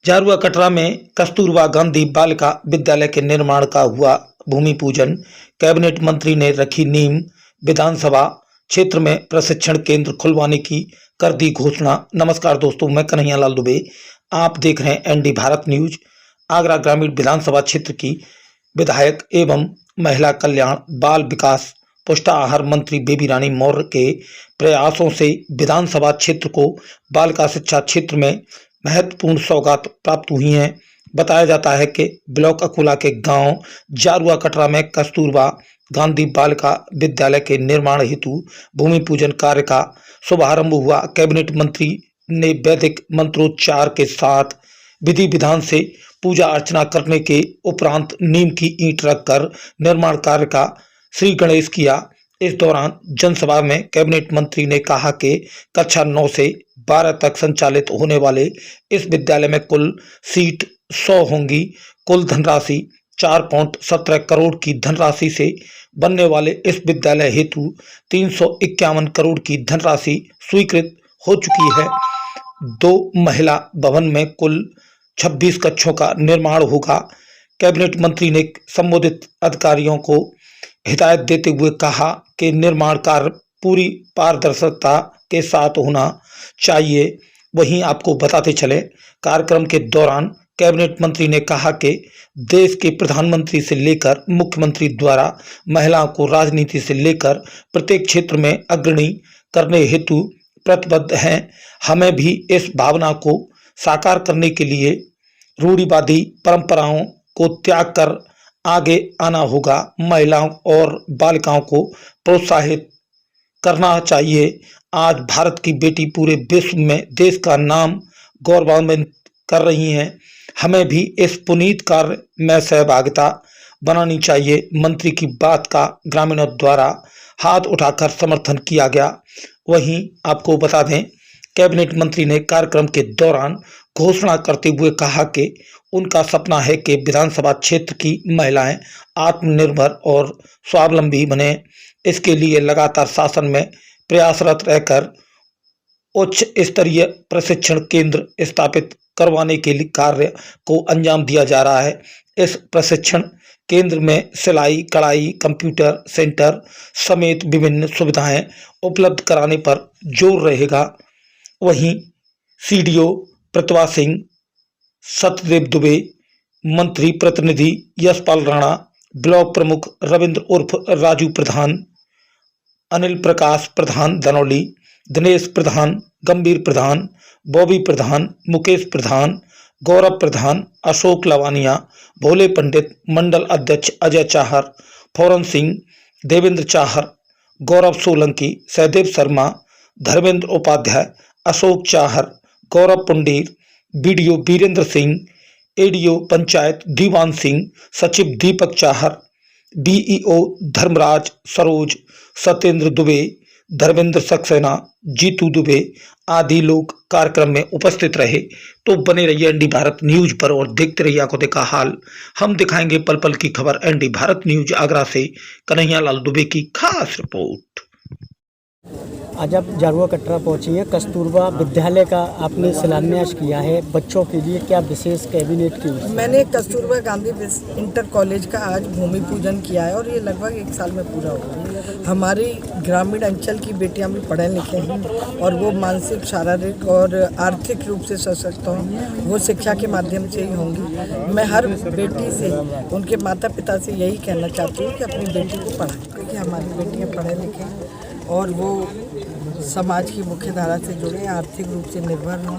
जारुआ कटरा में कस्तूरबा गांधी बालिका विद्यालय के निर्माण का हुआ भूमि पूजन। कैबिनेट मंत्री ने रखी नींव। विधानसभा क्षेत्र में प्रशिक्षण केंद्र खुलवाने की कर दी घोषणा। नमस्कार दोस्तों, मैं कन्हैया लाल दुबे, आप देख रहे हैं एनडी भारत न्यूज। आगरा ग्रामीण विधानसभा क्षेत्र की विधायक एवं महिला कल्याण बाल विकास पुष्टाहार मंत्री बेबी रानी मौर्य के प्रयासों से विधानसभा क्षेत्र को बालिका शिक्षा क्षेत्र में महत्वपूर्ण सौगात प्राप्त हुई हैं। बताया जाता है कि ब्लॉक अकोला के गांव जारुआ कटरा में कस्तूरबा गांधी बालिका विद्यालय के निर्माण हेतु भूमि पूजन कार्य का शुभारंभ हुआ। कैबिनेट मंत्री ने वैदिक मंत्रोच्चार के साथ विधि विधान से पूजा अर्चना करने के उपरांत नीम की ईंट रखकर निर्माण कार्य का श्री गणेश किया। इस दौरान जनसभा में कैबिनेट मंत्री ने कहा कि कक्षा 9 से 12 तक संचालित होने वाले इस विद्यालय में कुल सीट 100 होंगी। कुल धनराशि 4.17 करोड़ की धनराशि से बनने वाले इस विद्यालय हेतु 351 करोड़ की धनराशि स्वीकृत हो चुकी है। 2 महिला भवन में कुल 26 कक्षों का निर्माण होगा। कैबिनेट मंत्री ने संबंधित अधिकारियों को हिदायत देते हुए कहा कि निर्माण कार्य पूरी पारदर्शिता के साथ होना चाहिए। वहीं आपको बताते चले, कार्यक्रम के दौरान कैबिनेट मंत्री ने कहा कि देश के प्रधानमंत्री से लेकर मुख्यमंत्री द्वारा महिलाओं को राजनीति से लेकर प्रत्येक क्षेत्र में अग्रणी करने हेतु प्रतिबद्ध हैं। हमें भी इस भावना को साकार करने के लिए रूढ़िवादी परंपराओं को त्याग कर आगे आना होगा। महिलाओं और बालिकाओं को प्रोत्साहित करना चाहिए। आज भारत की बेटी पूरे विश्व में देश का नाम गौरवान्वित कर रही हैं। हमें भी इस पुनीत कार्य में सहभागिता बनानी चाहिए। मंत्री की बात का ग्रामीणों द्वारा हाथ उठाकर समर्थन किया गया। वहीं आपको बता दें, कैबिनेट मंत्री ने कार्यक्रम के दौरान घोषणा करते हुए कहा कि उनका सपना है कि विधानसभा क्षेत्र की महिलाएं आत्मनिर्भर और स्वावलंबी बने। इसके लिए लगातार शासन में प्रयासरत रहकर उच्च स्तरीय प्रशिक्षण केंद्र स्थापित करवाने के लिए कार्य को अंजाम दिया जा रहा है। इस प्रशिक्षण केंद्र में सिलाई, कढ़ाई, कंप्यूटर सेंटर समेत विभिन्न सुविधाएं उपलब्ध कराने पर जोर रहेगा। वहीं सीडीओ प्रतिभा सिंह, सत्यदेव दुबे, मंत्री प्रतिनिधि यशपाल राणा, ब्लॉक प्रमुख रविंद्र उर्फ राजू प्रधान, अनिल प्रकाश प्रधान धनौली, दिनेश प्रधान, गंभीर प्रधान, बॉबी प्रधान, मुकेश प्रधान, गौरव प्रधान, अशोक लवानिया, भोले पंडित, मंडल अध्यक्ष अजय चाहर, फौरन सिंह, देवेंद्र चाहर, गौरव सोलंकी, सहदेव शर्मा, धर्मेंद्र उपाध्याय, अशोक चाहर, गौरव पुंडीर, बीडीओ वीरेंद्र सिंह, एडीओ पंचायत दीवान सिंह, सचिव दीपक चाहर, बीईओ धर्मराज सरोज, सत्येंद्र दुबे, धर्मेंद्र सक्सेना, जीतू दुबे आदि लोग कार्यक्रम में उपस्थित रहे। तो बने रहिए एनडी भारत न्यूज पर और देखते रहिए आंखों देखा हाल। हम दिखाएंगे पल पल की खबर। एनडी भारत न्यूज आगरा से कन्हैया लाल दुबे की खास रिपोर्ट। आज आप जारुआ कटरा पहुंची है। कस्तूरबा विद्यालय का आपने शिलान्यास किया है बच्चों के लिए, क्या विशेष कैबिनेट की? मैंने कस्तूरबा गांधी इंटर कॉलेज का आज भूमि पूजन किया है और ये लगभग 1 साल में पूरा होगा। हमारी ग्रामीण अंचल की बेटियां भी पढ़े लिखे हैं और वो मानसिक, शारीरिक और आर्थिक रूप से सशक्त हों, वो शिक्षा के माध्यम से ही होंगी। मैं हर बेटी से, उनके माता पिता से यही कहना चाहती हूँ कि अपनी बेटी को पढ़ाएं, क्योंकि हमारी बेटियाँ पढ़े लिखे और वो समाज की मुख्य धारा से जुड़े, आर्थिक रूप से निर्भर हों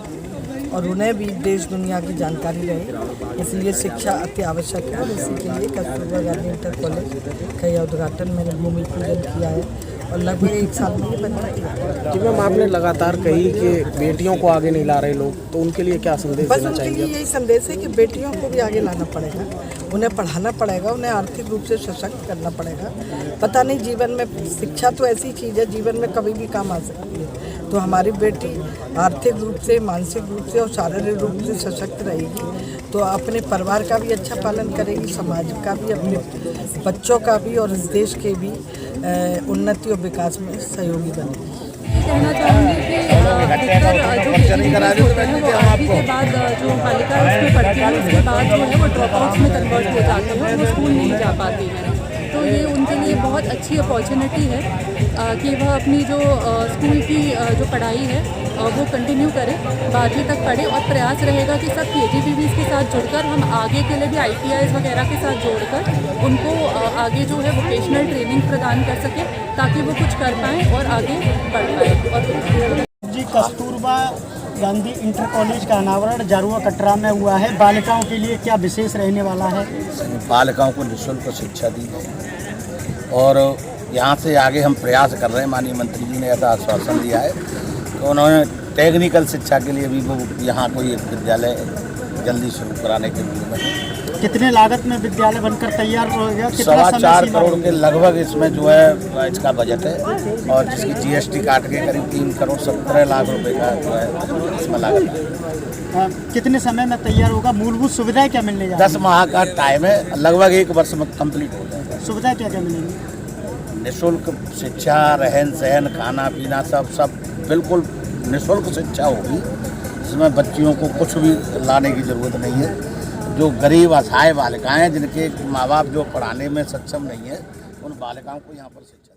और उन्हें भी देश दुनिया की जानकारी रहे। इसलिए शिक्षा अति आवश्यक है और इसी के लिए कस्तूरबा गांधी इंटर कॉलेज का यह उद्घाटन मैंने भूमि पूजन किया है और लगभग 1 साल में ये बन जाती है। जी मैम, आपने लगातार कही कि बेटियों को आगे नहीं ला रहे लोग, तो उनके लिए क्या संदेश देना चाहेंगे? उनके लिए यही संदेश है कि बेटियों को भी आगे लाना पड़ेगा, उन्हें पढ़ाना पड़ेगा, उन्हें आर्थिक रूप से सशक्त करना पड़ेगा। पता नहीं, जीवन में शिक्षा तो ऐसी चीज़ है, जीवन में कभी भी काम आ सकती है। तो हमारी बेटी आर्थिक रूप से, मानसिक रूप से और शारीरिक रूप से सशक्त रहेगी तो अपने परिवार का भी अच्छा पालन करेगी, समाज का भी, अपने बच्चों का भी और इस देश के भी उन्नति और विकास में सहयोगी बनेगी। कहना चाहूँगी कि अधिकतर जो KGBs होते हैं वो 8वीं के बाद जो बालिका उसमें पढ़ती है उसके बाद जो है वो ड्रॉप आउट्स में कन्वर्ट हो जाते हैं और वो स्कूल नहीं जा पाती हैं। तो ये उनके लिए बहुत अच्छी अपॉर्चुनिटी है कि वह अपनी जो स्कूल की जो पढ़ाई है वो कंटिन्यू करें, 12वीं तक पढ़े और प्रयास रहेगा कि सब KGBs के साथ जुड़कर हम आगे के लिए भी ITIs वगैरह के साथ जोड़कर उनको आगे जो है वोकेशनल ट्रेनिंग प्रदान कर सकें ताकि वो कुछ कर पाएँ और आगे बढ़ पाएँ। और जी कस्तूरबा गांधी इंटर कॉलेज का अनावरण जारुआ कटरा में हुआ है, बालिकाओं के लिए क्या विशेष रहने वाला है? बालिकाओं को निःशुल्क शिक्षा दी है और यहाँ से आगे हम प्रयास कर रहे हैं। माननीय मंत्री जी ने ऐसा आश्वासन दिया है तो उन्होंने टेक्निकल शिक्षा के लिए भी वो यहाँ कोई एक विद्यालय जल्दी शुरू कराने के लिए में कितने लागत में विद्यालय बनकर तैयार हो गया? 4.25 करोड़ के लगभग इसमें जो है इसका बजट है और जिसकी GST काट के करीब 3 करोड़ 17 लाख रुपए का जो है इसमें लागत है। कितने समय में तैयार होगा? मूलभूत सुविधाएं क्या मिलने जा रही 10 माह का टाइम है, लगभग 1 वर्ष में कंप्लीट हो जाएगा। है? सुविधाएं क्या क्या मिलेंगी? निःशुल्क शिक्षा, रहन सहन, खाना पीना सब बिल्कुल निःशुल्क शिक्षा होगी। इसमें बच्चियों को कुछ भी लाने की ज़रूरत नहीं है। जो गरीब असहाय बालिकाएं जिनके माँ बाप जो पढ़ाने में सक्षम नहीं है उन बालिकाओं को यहाँ पर शिक्षा